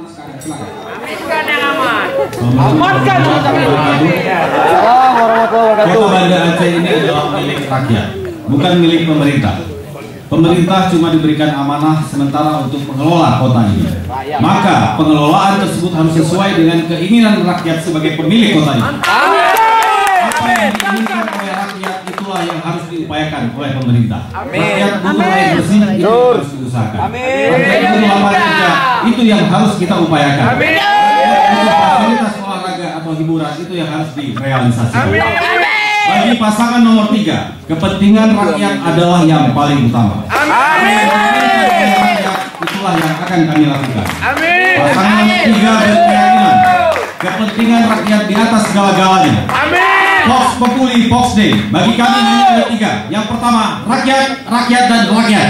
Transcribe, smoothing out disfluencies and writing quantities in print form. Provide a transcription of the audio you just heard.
Aminkan yang aman. Amankan Kota Banda Aceh ini adalah milik rakyat, bukan milik pemerintah. Pemerintah cuma diberikan amanah sementara untuk mengelola kota ini. Maka pengelolaan tersebut harus sesuai dengan keinginan rakyat sebagai pemilik kota ini. Apa yang diinginkan oleh rakyat itulah yang harus diupayakan oleh pemerintah. Rakyat butuh air bersih, itu harus diusahakan. Rakyat butuh lapangan kerja, itu yang harus kita upayakan. Untuk fasilitas olahraga atau hiburan, itu yang harus direalisasikan. Bagi pasangan nomor 3, kepentingan rakyat adalah yang paling utama. Itulah yang akan kami lakukan. Pasangan nomor 3 berkeyakinan kepentingan rakyat di atas segala-galanya. Vox Populi, Vox Dei. Bagi kami hanya ada 3. Yang pertama, rakyat, rakyat, dan rakyat.